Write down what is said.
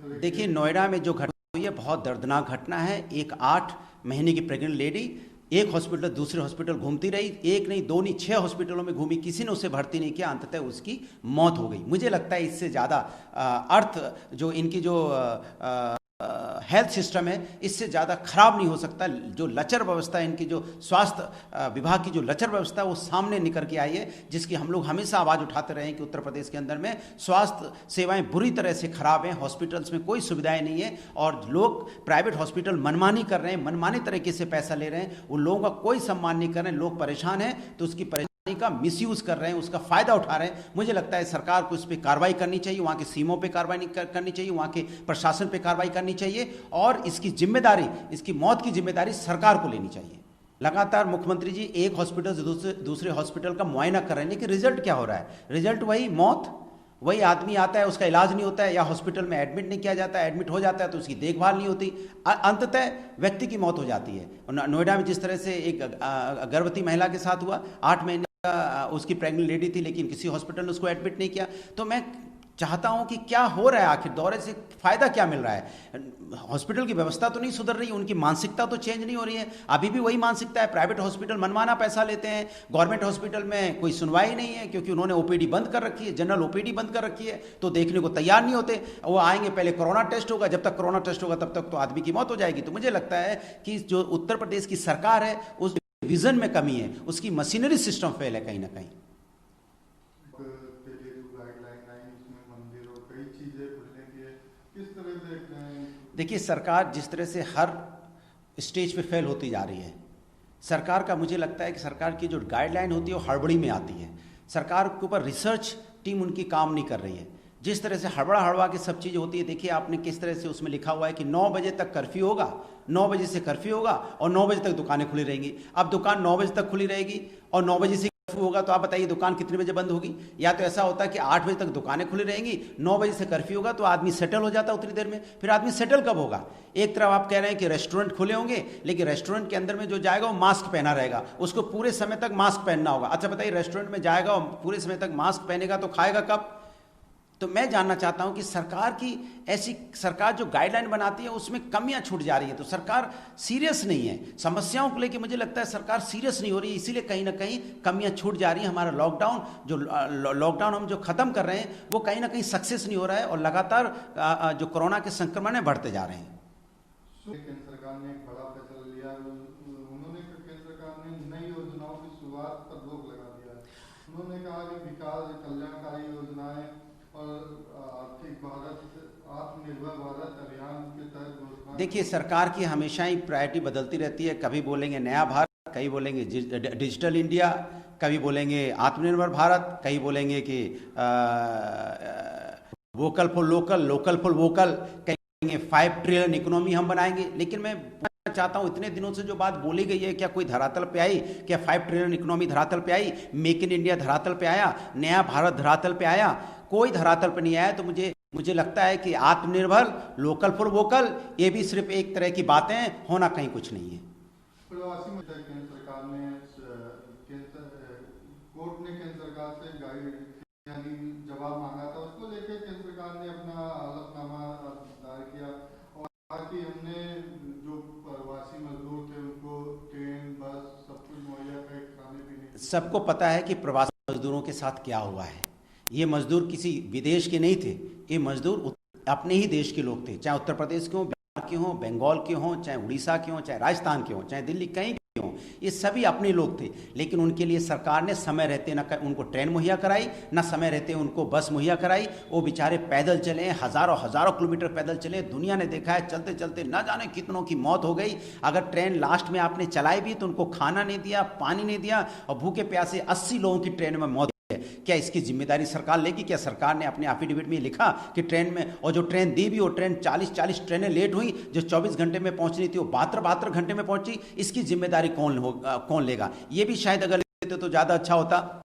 देखिए, नोएडा में जो घटना हुई है बहुत दर्दनाक घटना है। एक 8 महीने की प्रेग्नेंट लेडी एक हॉस्पिटल दूसरे हॉस्पिटल घूमती रही, एक नहीं दो नहीं 6 हॉस्पिटलों में घूमी, किसी ने उसे भर्ती नहीं किया, अंततः उसकी मौत हो गई। मुझे लगता है इससे ज़्यादा अर्थ जो इनकी जो हेल्थ सिस्टम है इससे ज़्यादा खराब नहीं हो सकता। जो लचर व्यवस्था है इनकी, जो स्वास्थ्य विभाग की जो लचर व्यवस्था है वो सामने निकल के आई है, जिसकी हम लोग हमेशा आवाज़ उठाते रहे हैं कि उत्तर प्रदेश के अंदर में स्वास्थ्य सेवाएं बुरी तरह से खराब हैं, हॉस्पिटल्स में कोई सुविधाएं नहीं है और लोग प्राइवेट हॉस्पिटल मनमानी कर रहे हैं, मनमानी तरीके से पैसा ले रहे हैं, उन लोगों का कोई सम्मान नहीं कर रहे हैं। लोग परेशान हैं तो उसकी का मिसयूज कर रहे हैं, उसका फायदा उठा रहे हैं। मुझे लगता है सरकार को इस पे कार्रवाई करनी चाहिए, वहां के सीमों पे कार्रवाई करनी चाहिए, वहां के प्रशासन पे कार्रवाई करनी चाहिए और इसकी जिम्मेदारी, इसकी मौत की जिम्मेदारी सरकार को लेनी चाहिए। लगातार मुख्यमंत्री जी एक हॉस्पिटल से दूसरे हॉस्पिटल का मुआयना कर रहे हैं, लेकिन रिजल्ट क्या हो रहा है? रिजल्ट वही मौत। वही आदमी आता है, उसका इलाज नहीं होता है या हॉस्पिटल में एडमिट नहीं किया जाता है, एडमिट हो जाता है तो उसकी देखभाल नहीं होती, अंततः व्यक्ति की मौत हो जाती है। नोएडा में जिस तरह से एक गर्भवती महिला के साथ हुआ, 8 महीने उसकी प्रेग्नेंट लेडी थी लेकिन किसी हॉस्पिटल ने उसको एडमिट नहीं किया। तो मैं चाहता हूं कि क्या हो रहा है, आखिर दौरे से फायदा क्या मिल रहा है? हॉस्पिटल की व्यवस्था तो नहीं सुधर रही, उनकी मानसिकता तो चेंज नहीं हो रही है, अभी भी वही मानसिकता है। प्राइवेट हॉस्पिटल मनमाना पैसा लेते हैं, गवर्नमेंट हॉस्पिटल में कोई सुनवाई नहीं है क्योंकि उन्होंने ओपीडी बंद कर रखी है, जनरल ओपीडी बंद कर रखी है, तो देखने को तैयार नहीं होते। वो आएंगे पहले कोरोना टेस्ट होगा, जब तक कोरोना टेस्ट होगा तब तक तो आदमी की मौत हो जाएगी। तो मुझे लगता है कि जो उत्तर प्रदेश की सरकार है उस विजन में कमी है, उसकी मशीनरी सिस्टम फेल है कहीं ना कहीं। देखिए, सरकार जिस तरह से हर स्टेज पे फेल होती जा रही है, सरकार का मुझे लगता है कि सरकार की जो गाइडलाइन होती है वो हड़बड़ी में आती है। सरकार के ऊपर रिसर्च टीम उनकी काम नहीं कर रही है, जिस तरह से हड़बड़ा के सब चीज़ें होती है। देखिए आपने किस तरह से उसमें लिखा हुआ है कि 9 बजे तक कर्फ्यू होगा, 9 बजे से कर्फ्यू होगा और 9 बजे तक दुकानें खुली रहेंगी। अब दुकान 9 बजे तक खुली रहेगी और 9 बजे से कर्फ्यू होगा, तो आप बताइए दुकान कितने बजे बंद होगी? या तो ऐसा होता है कि 8 बजे तक दुकानें खुली रहेंगी, 9 बजे से कर्फ्यू होगा, तो आदमी सेटल हो जाता उतनी देर में। फिर आदमी सेटल कब होगा? एक तरफ आप कह रहे हैं कि रेस्टोरेंट खुले होंगे, लेकिन रेस्टोरेंट के अंदर में जो जाएगा वो मास्क पहना रहेगा, उसको पूरे समय तक मास्क पहनना होगा। अच्छा बताइए, रेस्टोरेंट में जाएगा और पूरे समय तक मास्क पहनेगा तो खाएगा कब? तो मैं जानना चाहता हूं कि सरकार की ऐसी सरकार जो गाइडलाइन बनाती है उसमें कमियां छूट जा रही है, तो सरकार सीरियस नहीं है समस्याओं को लेकर। मुझे लगता है सरकार सीरियस नहीं हो रही है, इसीलिए कहीं ना कहीं कमियां छूट जा रही है। हमारा लॉकडाउन हम जो खत्म कर रहे हैं वो कहीं ना कहीं सक्सेस नहीं हो रहा है और लगातार जो कोरोना के संक्रमण है बढ़ते जा रहे हैं। केंद्र सरकार ने एक बड़ा फैसला लिया, उन्होंने केंद्र सरकार ने नई योजनाओं की शुरुआत पर रोक लगा दिया। उन्होंने कहा कि विकास कल्याणकारी योजनाएं और आर्थिक भारत, आत्मनिर्भर भारत अभियान के तहत। देखिए, सरकार की हमेशा ही प्रायोरिटी बदलती रहती है, कभी बोलेंगे नया भारत, कभी बोलेंगे डिजिटल इंडिया, कभी बोलेंगे आत्मनिर्भर भारत, कहीं बोलेंगे कि vocal for local, local for vocal, कहेंगे 5 ट्रिलियन इकोनॉमी हम बनाएंगे। लेकिन मैं चाहता हूं, इतने दिनों से जो बात बोली गई है क्या कोई धरातल पे आई? क्या 5 ट्रिलियन इकोनॉमी धरातल पे आई? मेक इन इंडिया धरातल पे आया? नया भारत धरातल पे आया? कोई धरातल पे नहीं आया। तो मुझे लगता है कि आत्मनिर्भर, लोकल फॉर वोकल, ये भी सिर्फ एक तरह की बातें, होना कहीं कुछ नहीं है। प्रवासी केंद्र सरकार ने कोर्ट ने केंद्र सरकार से यानी जवाब मांगा था, उसको लेकर केंद्र सरकार ने अपना हलफनामा दायर किया और कहा कि हमने जो प्रवासी मजदूर थे उनको ट्रेन, बस सब कुछ मुहैया खाने पीने। सबको पता है कि प्रवासी मजदूरों के साथ क्या हुआ है। ये मजदूर किसी विदेश के नहीं थे, ये मजदूर अपने ही देश के लोग थे, चाहे उत्तर प्रदेश के हों, बिहार के हों, बंगाल के हों, चाहे उड़ीसा के हों, चाहे राजस्थान के हों, चाहे दिल्ली, कहीं भी हों, ये सभी अपने लोग थे। लेकिन उनके लिए सरकार ने समय रहते न उनको ट्रेन मुहैया कराई, न समय रहते उनको बस मुहैया कराई। वो बेचारे पैदल चले, हजारों किलोमीटर पैदल चले। दुनिया ने देखा है चलते चलते न जाने कितनों की मौत हो गई। अगर ट्रेन लास्ट में आपने चलाई भी तो उनको खाना नहीं दिया, पानी नहीं दिया और भूखे प्यासे 80 लोगों की ट्रेन में मौत। क्या इसकी जिम्मेदारी सरकार लेगी? क्या सरकार ने अपने एफिडेविट में लिखा कि ट्रेन में, और जो ट्रेन दी भी वो ट्रेन 40 ट्रेनें लेट हुई, जो 24 घंटे में पहुंचनी थी वो 72 घंटे में पहुंची। इसकी जिम्मेदारी कौन लेगा? ये भी शायद अगर लेते तो ज़्यादा अच्छा होता।